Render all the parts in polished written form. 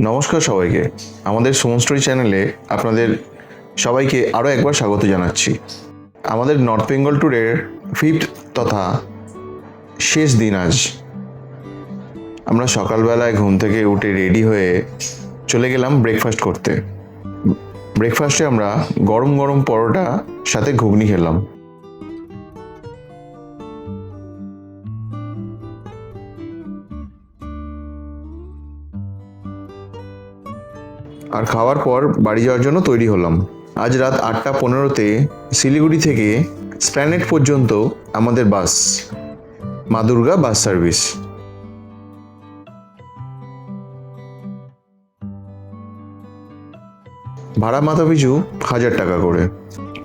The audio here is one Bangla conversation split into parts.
নমস্কার সবাইকে, আমাদের সুমন স্টোরি চ্যানেলে আপনাদের সবাইকে আরও একবার স্বাগত জানাচ্ছি। আমাদের নর্থ বেঙ্গল ট্যুরের 5th তথা শেষ দিন আজ। আমরা সকালবেলায় ঘুম থেকে উঠে রেডি হয়ে চলে গেলাম ব্রেকফাস্ট করতে। ব্রেকফাস্টে আমরা গরম গরম পরোটা সাথে ঘুগনি খেলাম। আর খাওয়ার পর বাড়ি যাওয়ার জন্য তৈরি হলাম। আজ রাত 8:15-তে শিলিগুড়ি থেকে স্প্ল্যানেড পর্যন্ত আমাদের বাস, মা দুর্গা বাস সার্ভিস। ভাড়া মাথা পিছু 1000 টাকা করে।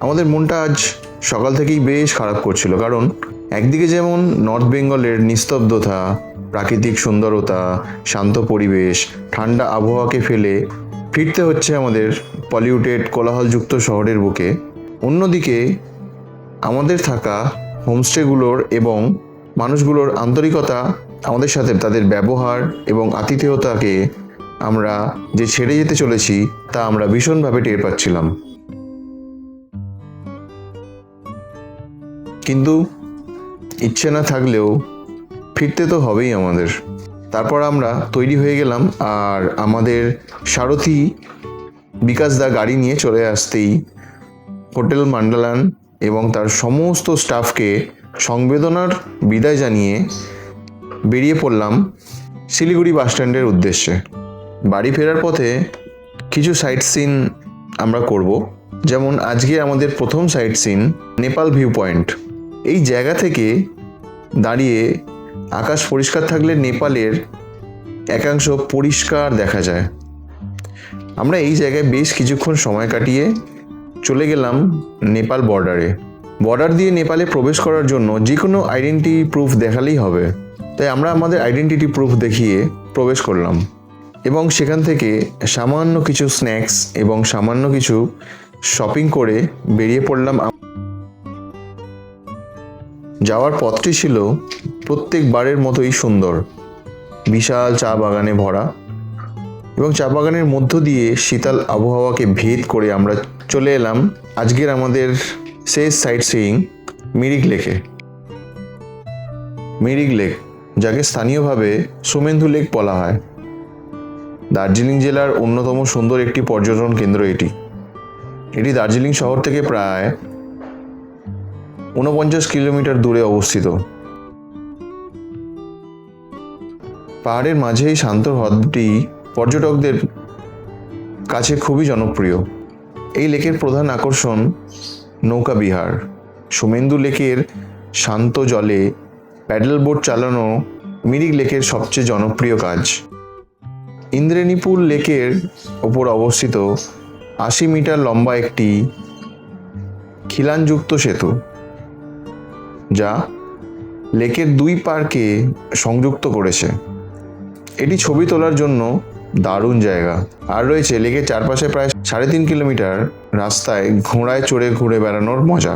আমাদের মনটা আজ সকাল থেকেই বেশ খারাপ করছিল, কারণ একদিকে যেমন নর্থ বেঙ্গলের নিস্তব্ধতা, প্রাকৃতিক সুন্দরতা, শান্ত পরিবেশ, ঠান্ডা আবহাওয়াকে ফেলে ফিরতে হচ্ছে আমাদের পলিউটেড কোলাহলযুক্ত শহরের বুকে, অন্যদিকে আমাদের থাকা হোমস্টেগুলোর এবং মানুষগুলোর আন্তরিকতা, আমাদের সাথে তাদের ব্যবহার এবং আতিথেয়তাকে আমরা যে ছেড়ে যেতে চলেছি তা আমরা ভীষণভাবে টের পাচ্ছিলাম। কিন্তু ইচ্ছে না থাকলেও ফিরতে তো হবেই আমাদের। তারপর আমরা তৈরি হয়ে গেলাম, আর আমাদের সারথি বিকাশ দা গাড়ি নিয়ে চলে আসতেই হোটেল মান্ডালান এবং তার সমস্ত স্টাফকে সংবেদনার বিদায় জানিয়ে বেরিয়ে পড়লাম শিলিগুড়ি বাস স্ট্যান্ডের উদ্দেশ্যে। বাড়ি ফেরার পথে কিছু সাইট সিন আমরা করব, যেমন আজকে আমাদের প্রথম sightseeing Nepal view point. এই জায়গা থেকে দাঁড়িয়ে আকাশ পরিষ্কার থাকলে নেপালের একাংশ পরিষ্কার দেখা যায়। আমরা এই জায়গায় বেশ কিছুক্ষণ সময় কাটিয়ে চলে গেলাম নেপাল বর্ডারে। বর্ডার দিয়ে নেপালে প্রবেশ করার জন্য যে কোনো আইডেন্টিটি প্রুফ দেখালেই হবে, তাই আমরা আমাদের আইডেন্টিটি প্রুফ দেখিয়ে প্রবেশ করলাম এবং সেখান থেকে সামান্য কিছু স্ন্যাক্স এবং সামান্য কিছু শপিং করে বেরিয়ে পড়লাম। যাওয়ার পথটি ছিল প্রত্যেকবারের মতোই সুন্দর, বিশাল চা বাগানে ভরা, এবং চা বাগানের মধ্য দিয়ে শীতল আবহাওয়াকে ভেদ করে আমরা চলে এলাম আজকের আমাদের শেষ সাইট সিইং মিরিক লেকে। মিরিক লেক, যাকে স্থানীয়ভাবে সুমেন্ধু লেক বলা হয়, দার্জিলিং জেলার অন্যতম সুন্দর একটি পর্যটন কেন্দ্র এটি। এটি দার্জিলিং শহর থেকে প্রায় 49 কিলোমিটার দূরে অবস্থিত। পাহাড়ের মাঝে এই শান্ত হ্রদটি পর্যটকদের কাছে খুবই জনপ্রিয়। এই লেকের প্রধান আকর্ষণ নৌকা বিহার। সুমেন্দু লেকের শান্ত জলে প্যাডেল বোট চালানো মিরিক লেকের সবচেয়ে জনপ্রিয় কাজ। ইন্দ্রেণীপুর লেকের ওপর অবস্থিত 80 মিটার লম্বা একটি খিলানযুক্ত সেতু, যা লেকের দুই পাড়কে সংযুক্ত করেছে। এটি ছবি তোলার জন্য দারুণ জায়গা। আর রয়েছে লেকের চারপাশে প্রায় 3.5 কিলোমিটার রাস্তায় ঘোড়ায় চড়ে ঘুরে বেড়ানোর মজা।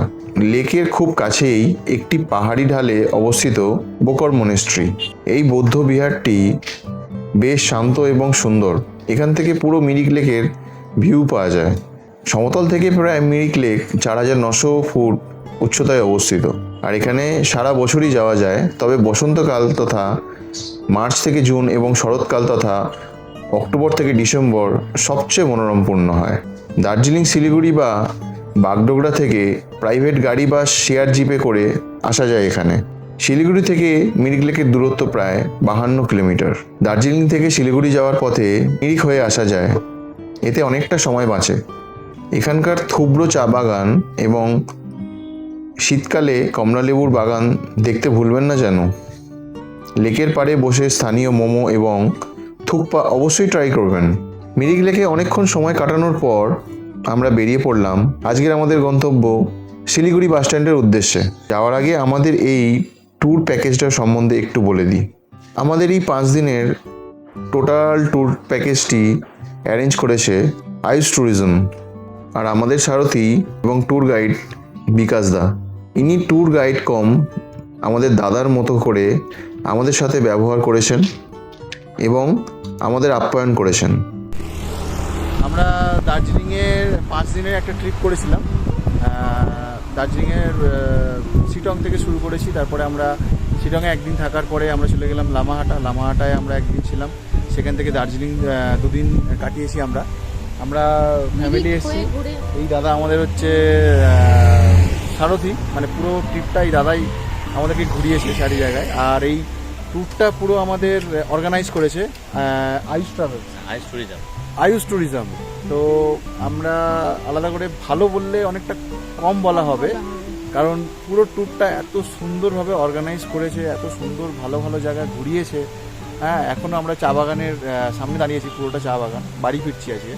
লেকের খুব কাছেই একটি পাহাড়ি ঢালে অবস্থিত বোকর মনেস্ট্রি। এই বৌদ্ধ বিহারটি বেশ শান্ত এবং সুন্দর। এখান থেকে পুরো মিরিক লেকের ভিউ পাওয়া যায়। সমতল থেকে প্রায় মিরিক লেক 4900 ফুট উচ্চতায় অবস্থিত, আর এখানে সারা বছরই যাওয়া যায়। তবে বসন্তকাল তথা মার্চ থেকে জুন এবং শরৎকাল তথা অক্টোবর থেকে ডিসেম্বর সবচেয়ে মনোরমপূর্ণ হয়। দার্জিলিং, শিলিগুড়ি বা বাগডোগরা থেকে প্রাইভেট গাড়ি বা শেয়ার জিপে করে আসা যায় এখানে। শিলিগুড়ি থেকে মিরিক লেকের দূরত্ব প্রায় 52 কিলোমিটার। দার্জিলিং থেকে শিলিগুড়ি যাওয়ার পথে মিরিক হয়ে আসা যায়, এতে অনেকটা সময় বাঁচে। এখানকার থুবড়ো চা বাগান এবং শীতকালে কমলালেবুর বাগান দেখতে ভুলবেন না যেন। লেকের পাড়ে বসে স্থানীয় মোমো এবং থুকপা অবশ্যই ট্রাই করবেন। মিরিক লেকে অনেকক্ষণ সময় কাটানোর পর আমরা বেরিয়ে পড়লাম আজকের আমাদের গন্তব্য শিলিগুড়ি বাস স্ট্যান্ডের উদ্দেশ্যে। যাওয়ার আগে আমাদের এই ট্যুর প্যাকেজটার সম্বন্ধে একটু বলে দিই। আমাদের এই 5 দিনের টোটাল ট্যুর প্যাকেজটি অ্যারেঞ্জ করেছে আয়ুষ ট্যুরিজম, আর আমাদের সারথি এবং ট্যুর গাইড বিকাশ দা। ইনি ট্যুর গাইড কম আমাদের দাদার মতো করে আমাদের সাথে ব্যবহার করেছেন এবং আমাদের আপ্যায়ন করেছেন। আমরা দার্জিলিংয়ের 5 দিনের একটা ট্রিপ করেছিলাম। দার্জিলিংয়ের শিটং থেকে শুরু করেছি, তারপরে আমরা শিটংয়ে একদিন থাকার পরে আমরা চলে গেলাম লামাহাটায় আমরা একদিন ছিলাম। সেখান থেকে দার্জিলিং 2 দিন কাটিয়েছি আমরা ফ্যামিলি এসেছি। এই দাদা আমাদের হচ্ছে সারথি, মানে পুরো ট্রিপটা এই দাদাই আমাদেরকে ঘুরিয়েছে চারি জায়গায়। আর এই ট্যুরটা পুরো আমাদের অর্গানাইজ করেছে আয়ুষ ট্যুরিজম। তো আমরা আলাদা করে ভালো বললে অনেকটা কম বলা হবে, কারণ পুরো ট্যুরটা এত সুন্দরভাবে অর্গানাইজ করেছে, এত সুন্দর ভালো ভালো জায়গা ঘুরিয়েছে। হ্যাঁ, এখনও আমরা চা বাগানের সামনে দাঁড়িয়েছি, পুরোটা চা বাগান, বাড়ি ফিরছি আজকে।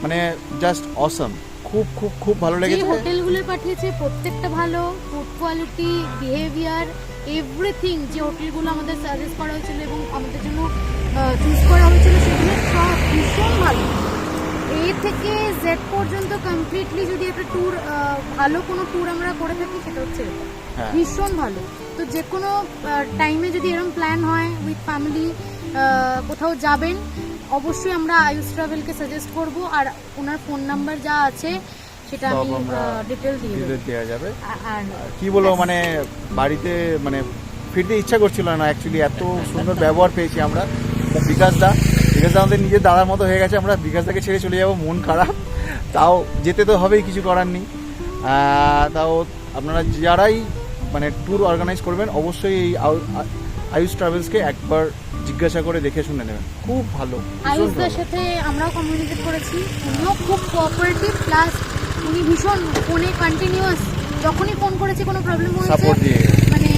মানে জাস্ট অসম, খুব খুব খুব ভালো লেগেছে। হোটেলগুলো পাঠিয়েছে প্রত্যেকটা ভালো, ফুড কোয়ালিটি, বিহেভিয়ার, এভরিথিং। যে হোটেলগুলো আমাদের সাজেস্ট করা হয়েছিল এবং আমাদের জন্য চুজ করা হয়েছিল সেগুলো সব ভীষণ ভালো। এ থেকে জেড পর্যন্ত কমপ্লিটলি যদি একটা ট্যুর, ভালো কোনো ট্যুর আমরা করে থাকি সেটা হচ্ছে ভীষণ ভালো। তো যে কোনো টাইমে যদি এরকম প্ল্যান হয় উইথ ফ্যামিলি কোথাও যাবেন, অবশ্যই আমরা আয়ুষ ট্রাভেলকে সাজেস্ট করব। আর ওনার ফোন নাম্বার যা আছে সেটা আমি ডিটেল দেওয়া যাবে। আর কি বলবো, মানে বাড়িতে মানে ফিরতে ইচ্ছা করছিল না অ্যাকচুয়ালি, এত সুন্দর ব্যবহার পেয়েছি আমরা। বিকাশ দা আমাদের নিজের দাদার মতো হয়ে গেছে। আমরা বিকাশ দাকে ছেড়ে চলে যাবো, মন খারাপ, তাও যেতে তো হবেই, কিছু করার নেই। তাও আপনারা যারাই মানে ট্যুর অর্গানাইজ করবেন অবশ্যই এই আয়ুষ ট্রাভেলসকে একবার জিজ্ঞাসা করে দেখে শুনে নেবেন, খুব ভালো। আয়ুষদার সাথে আমরাও কমিউনিকেট করেছি, উনিও খুব কোঅপারেটিভ, প্লাস উনি ভীষণ ফোনে কন্টিনিউয়াস, যখনই ফোন করেছে কোনো প্রবলেম হয়েছে, মানে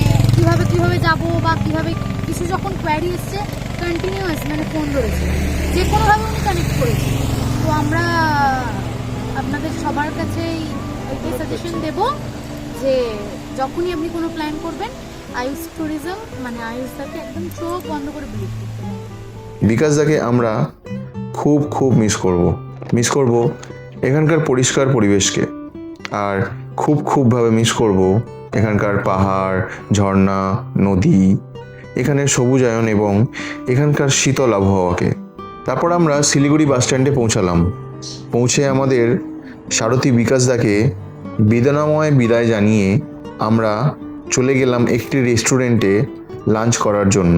কিভাবে যাব বা কিভাবে কিছু যখন কোয়ারি এসছে, কন্টিনিউয়াস মানে ফোন ধরেছে, যে কোনোভাবে উনি কানেক্ট করেছে। তো আমরা আপনাদের সবার কাছেই এটাই সাজেশন দেব যে যখনই আপনি কোনো প্ল্যান করবেন, আয়ুষ ট্যুরিজম মানে আয়ুষদাকে একদম চোখ বন্ধ করে ভিজিট করতে হবে। বিকাশদাকে আমরা খুব খুব মিস করব এখানকার পরিষ্কার পরিবেশকে, আর খুবভাবে মিস করব এখানকার পাহাড়, ঝর্ণা, নদী, এখানের সবুজায়ন এবং এখানকার শীতল আবহাওয়াকে। তারপর আমরা শিলিগুড়ি বাস স্ট্যান্ডে পৌঁছে আমাদের সারথি বিকাশদাকে বেদনাময় বিদায় জানিয়ে আমরা চলে গেলাম একটি রেস্টুরেন্টে লাঞ্চ করার জন্য।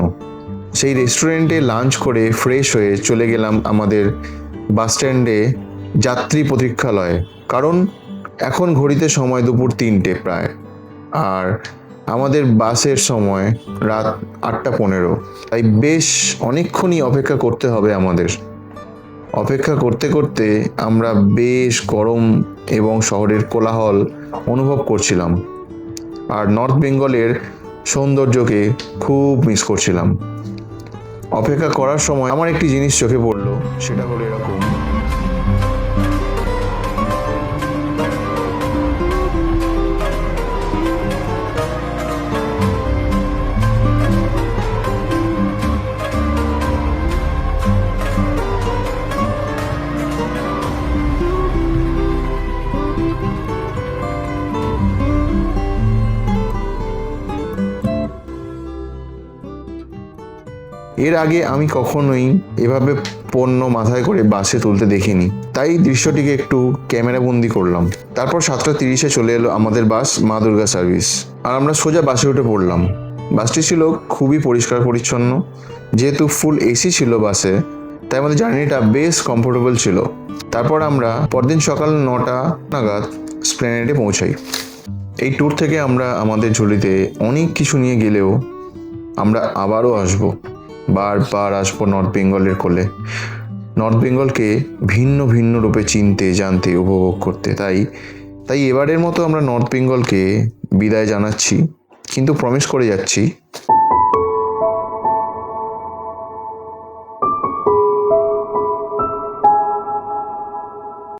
সেই রেস্টুরেন্টে লাঞ্চ করে ফ্রেশ হয়ে চলে গেলাম আমাদের বাস স্ট্যান্ডে যাত্রী প্রতীক্ষালয়ে, কারণ এখন ঘড়িতে সময় দুপুর 3টে প্রায়, আর আমাদের বাসের সময় রাত 8:15। তাই বেশ অনেকক্ষণই অপেক্ষা করতে হবে আমাদের। অপেক্ষা করতে করতে আমরা বেশ গরম এবং শহরের কোলাহল অনুভব করছিলাম, আর নর্থ বেঙ্গলের সৌন্দর্যকে খুব মিস করছিলাম। অপেক্ষা করার সময় আমার একটি জিনিস চোখে পড়লো, সেটা হলো এরকম। এর আগে আমি কখনোই এভাবে পণ্য মাথায় করে বাসে তুলতে দেখিনি, তাই দৃশ্যটিকে একটু ক্যামেরা বন্দি করলাম। তারপর 7:30 চলে এলো আমাদের বাস মা দুর্গা সার্ভিস, আর আমরা সোজা বাসে উঠে পড়লাম। বাসটি ছিল খুবই পরিষ্কার পরিচ্ছন্ন, যেহেতু ফুল এসি ছিল বাসে, তাই আমাদের জার্নিটা বেশ কমফোর্টেবল ছিল। তারপর আমরা পরদিন সকাল 9টা নাগাদ স্প্ল্যানেডে পৌঁছাই। এই ট্যুর থেকে আমরা আমাদের ঝুলিতে অনেক কিছু নিয়ে গেলেও আমরা আবারও বারবার আসবো নর্থ বেঙ্গলের কোলে, নর্থ বেঙ্গলকে ভিন্ন ভিন্ন রূপে চিনতে, জানতে, উপভোগ করতে। তাই এবারের মতো আমরা নর্থ বেঙ্গলকে বিদায় জানাচ্ছি, কিন্তু প্রমিস করে যাচ্ছি